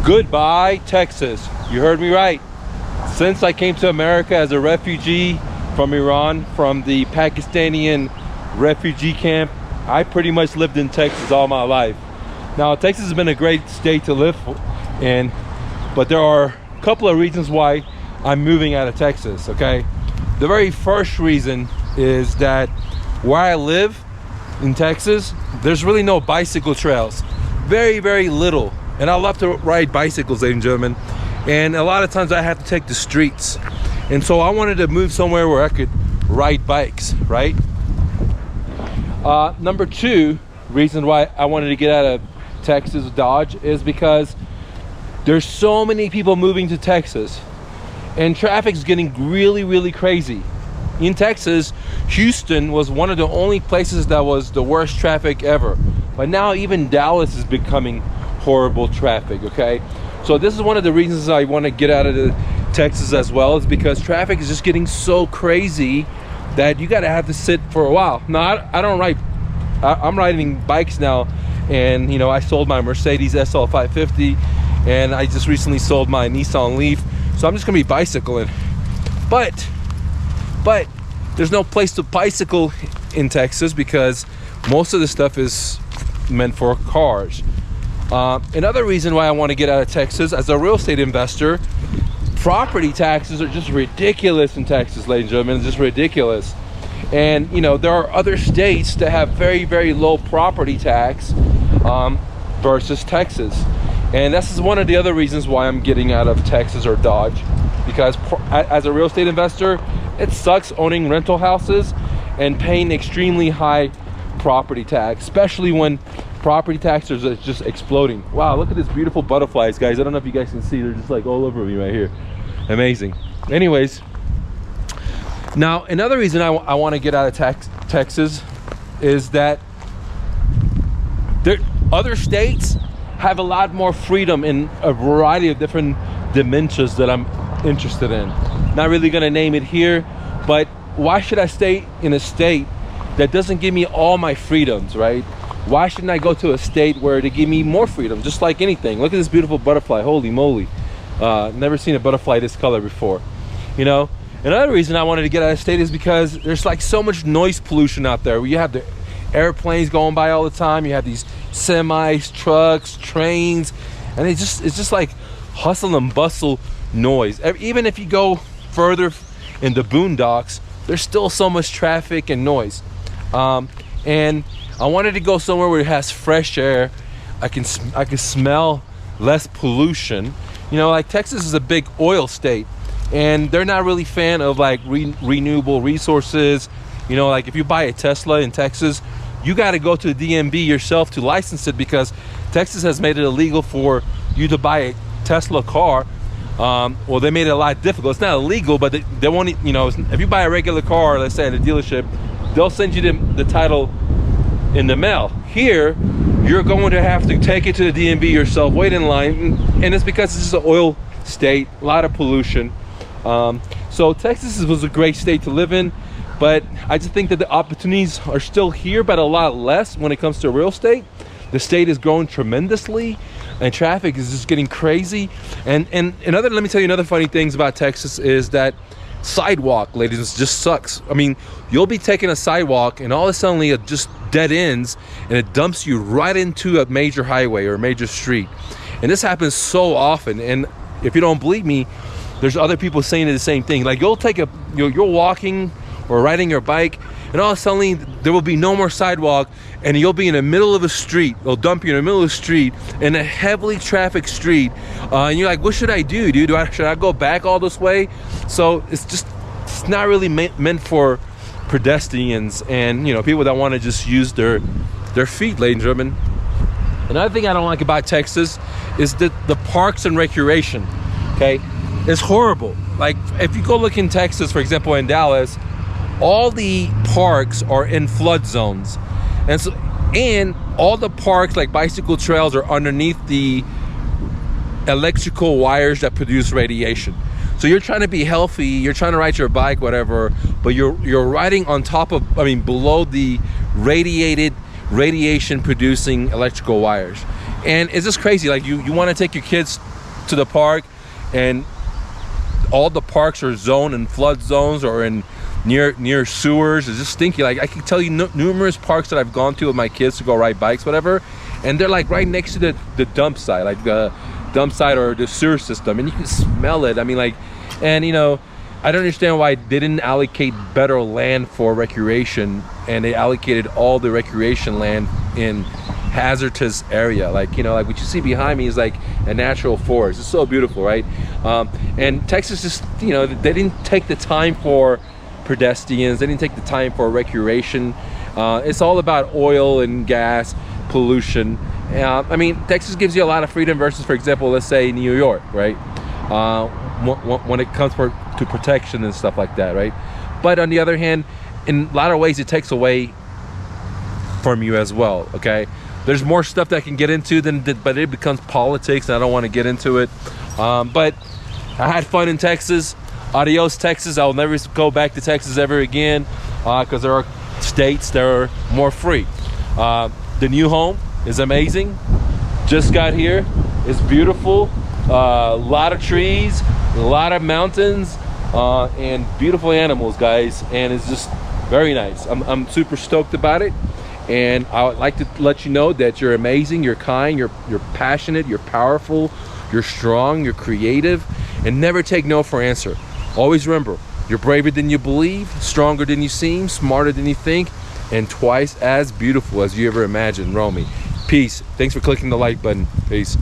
Goodbye, Texas. You heard me right. Since I came to America as a refugee from Iran, from the Pakistani refugee camp, I pretty much lived in Texas all my life. Now, Texas has been a great state to live in, but there are a couple of reasons why I'm moving out of Texas, okay? The very first reason is that where I live in Texas, there's really no bicycle trails. Very, very little. And I love to ride bicycles, ladies and gentlemen. And a lot of times I have to take the streets. And so I wanted to move somewhere where I could ride bikes, right? Number two reason why I wanted to get out of Texas, Dodge, is because there's so many people moving to Texas. And traffic's getting really, really crazy. In Texas, Houston was one of the only places that was the worst traffic ever. But now even Dallas is becoming horrible traffic, okay? So this is one of the reasons I want to get out of Texas as well, is because traffic is just getting so crazy that you gotta have to sit for a while. Now, I don't ride, I'm riding bikes now, and you know, I sold my Mercedes SL 550, and I just recently sold my Nissan Leaf, so I'm just gonna be bicycling. But there's no place to bicycle in Texas because most of the stuff is meant for cars. Another reason why I want to get out of Texas, as a real estate investor, property taxes are just ridiculous in Texas, ladies and gentlemen, just ridiculous. And you know, there are other states that have very, very low property tax versus Texas. And this is one of the other reasons why I'm getting out of Texas or Dodge, because as a real estate investor, it sucks owning rental houses and paying extremely high property tax, especially when property taxes are just exploding. Wow, look at these beautiful butterflies, guys. I don't know if you guys can see, they're just like all over me right here. Amazing. Anyways, now another reason I want to get out of Texas is that other states have a lot more freedom in a variety of different dimensions that I'm interested in. Not really gonna name it here, but why should I stay in a state that doesn't give me all my freedoms, right? Why shouldn't I go to a state where they give me more freedom, just like anything? Look at this beautiful butterfly, holy moly. Never seen a butterfly this color before, you know? Another reason I wanted to get out of state is because there's like so much noise pollution out there. You have the airplanes going by all the time, you have these semis, trucks, trains, and it's just like hustle and bustle noise. Even if you go further in the boondocks, there's still so much traffic and noise. And I wanted to go somewhere where it has fresh air. I can smell less pollution. You know, like Texas is a big oil state, and they're not really fan of like renewable resources. You know, like if you buy a Tesla in Texas, you got to go to the DMV yourself to license it, because Texas has made it illegal for you to buy a Tesla car. Well, they made it a lot difficult. It's not illegal, but they won't, you know, if you buy a regular car, let's say at a dealership, they'll send you the title in the mail. Here, you're going to have to take it to the DMV yourself, wait in line, and it's because it's just an oil state, a lot of pollution. So Texas was a great state to live in, but I just think that the opportunities are still here, but a lot less when it comes to real estate. The state is growing tremendously, and traffic is just getting crazy. And let me tell you another funny things about Texas is that sidewalk, ladies, just sucks. I mean, you'll be taking a sidewalk and all of a sudden it just dead ends and it dumps you right into a major highway or a major street. And this happens so often, and if you don't believe me, there's other people saying the same thing. Like you're walking or riding your bike, and all of a sudden there will be no more sidewalk, and you'll be in the middle of a street. They'll dump you in the middle of the street, in a heavily trafficked street, and you're like, what should I do, dude? Should I go back all this way? So it's not really meant for pedestrians and, you know, people that want to just use their feet, ladies and gentlemen. Another thing I don't like about Texas is the parks and recreation. Okay, it's horrible. Like if you go look in Texas, for example, in Dallas, all the parks are in flood zones, and all the parks, like bicycle trails, are underneath the electrical wires that produce radiation. So you're trying to be healthy, you're trying to ride your bike, whatever, but you're riding on top of, below the radiation producing electrical wires. And it's just crazy. Like you want to take your kids to the park, and all the parks are zoned in flood zones or in near sewers. It's just stinky. Like, I can tell you numerous parks that I've gone to with my kids to go ride bikes, whatever, and they're like right next to the dump site, like the dump site or the sewer system, and you can smell it. I mean, like, and you know, I don't understand why they didn't allocate better land for recreation, and they allocated all the recreation land in hazardous area. Like, you know, like what you see behind me is like a natural forest. It's so beautiful, right? And Texas just, you know, they didn't take the time for pedestrians, they didn't take the time for recreation. It's all about oil and gas pollution. I mean, Texas gives you a lot of freedom versus, for example, let's say New York, right? When it comes to protection and stuff like that, right? But on the other hand, in a lot of ways, it takes away from you as well, okay? There's more stuff that I can get into but it becomes politics, and I don't want to get into it. But I had fun in Texas. Adios, Texas. I'll never go back to Texas ever again, because there are states that are more free. The new home is amazing. Just got here. It's beautiful. A lot of trees, a lot of mountains, and beautiful animals, guys. And it's just very nice. I'm super stoked about it. And I would like to let you know that you're amazing, you're kind, you're passionate, you're powerful, you're strong, you're creative, and never take no for an answer. Always remember, you're braver than you believe, stronger than you seem, smarter than you think, and twice as beautiful as you ever imagined. Romy. Peace. Thanks for clicking the like button. Peace.